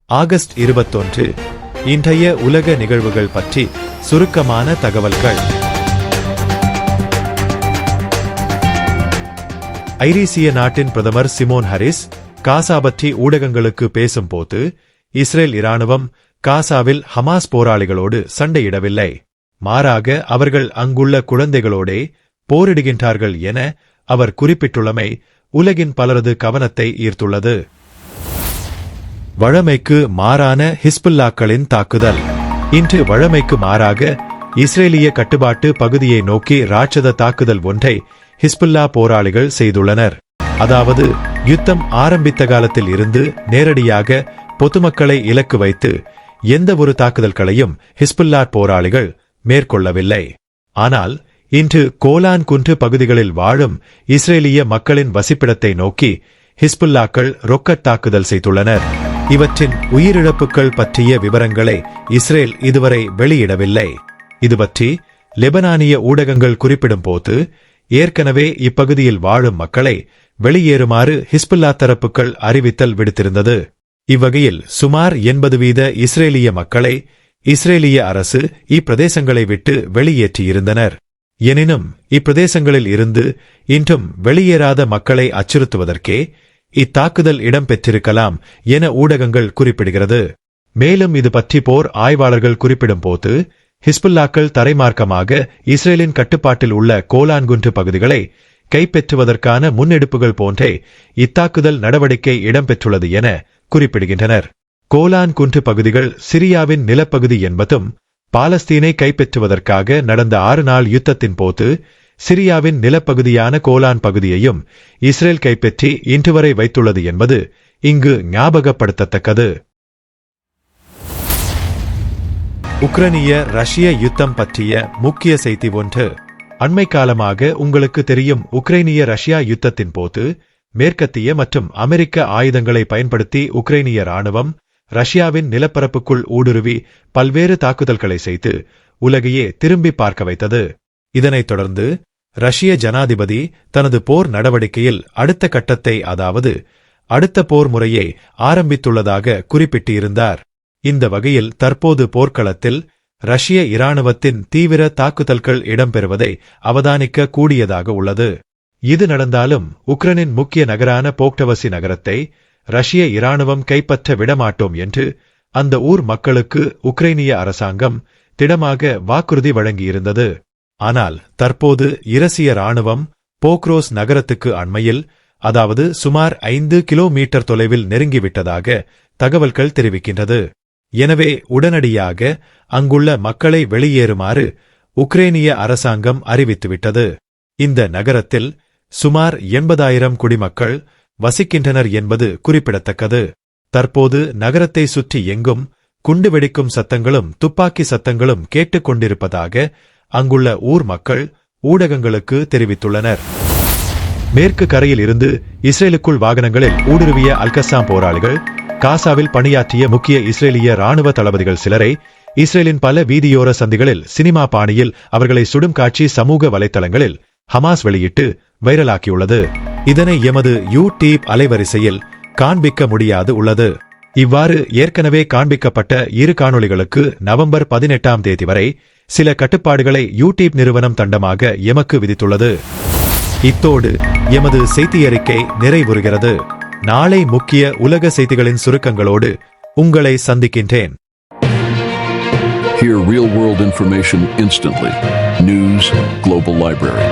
August 21 இன்றைய உலக நிகழ்வுகள் பற்றி சுருக்கமான தகவல்கள். ஐரிசிய நாட்டின் பிரதமர் சிமோன் ஹரிஸ் காசா பற்றி ஊடகங்களுக்கு பேசும்போது, இஸ்ரேல் இராணுவம் காசாவில் ஹமாஸ் போராளிகளோடு சண்டையிடவில்லை, மாறாக அவர்கள் அங்குள்ள குழந்தைகளோடே போரிடுகின்றார்கள் என அவர் குறிப்பிட்டுள்ளமை உலகின் பலரது கவனத்தை ஈர்த்துள்ளது. வழமைக்கு மாறான ஹிஸ்புல்லாக்களின் தாக்குதல். இன்று வழமைக்கு மாறாக இஸ்ரேலிய கட்டுப்பாட்டு பகுதியை நோக்கி ராட்சத தாக்குதல் ஒன்றை ஹிஸ்புல்லா போராளிகள் செய்துள்ளனர். அதாவது, யுத்தம் ஆரம்பித்த காலத்தில் இருந்து நேரடியாக பொதுமக்களை இலக்கு வைத்து எந்த ஒரு தாக்குதல்களையும் ஹிஸ்புல்லா போராளிகள் மேற்கொள்ளவில்லை. ஆனால் இன்று கோலான் குன்று பகுதிகளில் வாழும் இஸ்ரேலிய மக்களின் வசிப்பிடத்தை நோக்கி ஹிஸ்புல்லாக்கள் ரொக்கட் தாக்குதல் செய்துள்ளனர். இவற்றின் உயிரிழப்புகள் பற்றிய விவரங்களை இஸ்ரேல் இதுவரை வெளியிடவில்லை. இதுபற்றி லெபனானிய ஊடகங்கள் குறிப்பிடும்போது, ஏற்கனவே இப்பகுதியில் வாழும் மக்களை வெளியேறுமாறு ஹிஸ்புல்லா தரப்புகள் அறிவித்தல் விடுத்திருந்தது. இவ்வகையில் சுமார் 80% இஸ்ரேலிய மக்களை இஸ்ரேலிய அரசு இப்பிரதேசங்களை விட்டு வெளியேற்றியிருந்தனர். எனினும் இப்பிரதேசங்களில் இருந்து இன்றும் வெளியேறாத மக்களை அச்சுறுத்துவதற்கே இத்தாக்குதல் இடம்பெற்றிருக்கலாம் என ஊடகங்கள் குறிப்பிடுகிறது. மேலும் இது பற்றி போர் ஆய்வாளர்கள் குறிப்பிடும்போது, ஹிஸ்புல்லாக்கள் தரைமார்க்கமாக இஸ்ரேலின் கட்டுப்பாட்டில் உள்ள கோலான் குன்று பகுதிகளை கைப்பற்றுவதற்கான முன்னெடுப்புகள் போன்றே இத்தாக்குதல் நடவடிக்கை இடம்பெற்றுள்ளது என குறிப்பிடுகின்றனர். கோலான் குன்று பகுதிகள் சிரியாவின் நிலப்பகுதி என்பதும், பாலஸ்தீனை கைப்பற்றுவதற்காக நடந்த 6 நாள் யுத்தத்தின் போது சிரியாவின் நிலப்பகுதியான கோலான் பகுதியையும் இஸ்ரேல் கைப்பற்றி இன்று வரை வைத்துள்ளது என்பது இங்கு ஞாபகப்படுத்தத்தக்கது. உக்ரைனிய ரஷ்ய யுத்தம் பற்றிய முக்கிய செய்தி ஒன்று. அண்மை காலமாக உங்களுக்கு தெரியும், உக்ரைனிய ரஷ்யா யுத்தத்தின் போது மேற்கத்திய மற்றும் அமெரிக்க ஆயுதங்களை பயன்படுத்தி உக்ரைனிய ராணுவம் ரஷ்யாவின் நிலப்பரப்புக்குள் ஊடுருவி பல்வேறு தாக்குதல்களை செய்து உலகையே திரும்பி பார்க்க வைத்தது. இதனைத் தொடர்ந்து ரஷ்ய ஜனாதிபதி தனது போர் நடவடிக்கையில் அடுத்த கட்டத்தை, அதாவது அடுத்த போர் முறையை ஆரம்பித்துள்ளதாக குறிப்பிட்டிருந்தார். இந்த வகையில் தற்போது போர்க்களத்தில் ரஷ்ய இராணுவத்தின் தீவிர தாக்குதல்கள் இடம்பெறுவதை அவதானிக்க கூடியதாக உள்ளது. இது நடந்தாலும் உக்ரைனின் முக்கிய நகரான போக்டவசி நகரத்தை ரஷ்ய இராணுவம் கைப்பற்ற விடமாட்டோம் என்று அந்த ஊர் மக்களுக்கு உக்ரைனிய அரசாங்கம் திடமாக வாக்குறுதி வழங்கியிருந்தது. ஆனால் தற்போது இரசிய ராணுவம் போக்ரோஸ் நகரத்துக்கு அண்மையில், அதாவது சுமார் 5 கிலோமீட்டர் தொலைவில் நெருங்கிவிட்டதாக தகவல்கள் தெரிவிக்கின்றது. எனவே உடனடியாக அங்குள்ள மக்களை வெளியேறுமாறு உக்ரேனிய அரசாங்கம் அறிவித்துவிட்டது. இந்த நகரத்தில் சுமார் 80,000 குடிமக்கள் வசிக்கின்றனர் என்பது குறிப்பிடத்தக்கது. தற்போது நகரத்தை சுற்றி எங்கும் குண்டு வெடிக்கும் சத்தங்களும் துப்பாக்கி சத்தங்களும் கேட்டுக் கொண்டிருப்பதாக அங்குள்ள ஊர் மக்கள் ஊடகங்களுக்கு தெரிவித்துள்ளனர். மேற்கு கரையில் இருந்து இஸ்ரேலுக்குள் வாகனங்களில் ஊடுருவிய அல்கசாம் போராளிகள் காசாவில் பணியாற்றிய முக்கிய இஸ்ரேலிய ராணுவ தளபதிகள் சிலரை இஸ்ரேலின் பல வீதியோர சந்திகளில் சினிமா பாணியில் அவர்களை சுடும் காட்சி சமூக வலைத்தளங்களில் ஹமாஸ் வெளியிட்டு வைரலாக்கியுள்ளது. இதனை எமது யூடியூப் அலைவரிசையில் காண்பிக்க முடியாது உள்ளது. இவ்வாறு ஏற்கனவே காண்பிக்கப்பட்ட 2 காணொளிகளுக்கு நவம்பர் 18ஆம் தேதி வரை சில கட்டுப்பாடுகளை யூடியூப் நிறுவனம் தண்டமாக எமக்கு விதித்துள்ளது. இத்தோடு எமது செய்தியறிக்கை நிறைவுறுகிறது. நாளை முக்கிய உலக செய்திகளின் சுருக்கங்களோடு உங்களை சந்திக்கின்றேன். Hear real-world information instantly. News Global Library.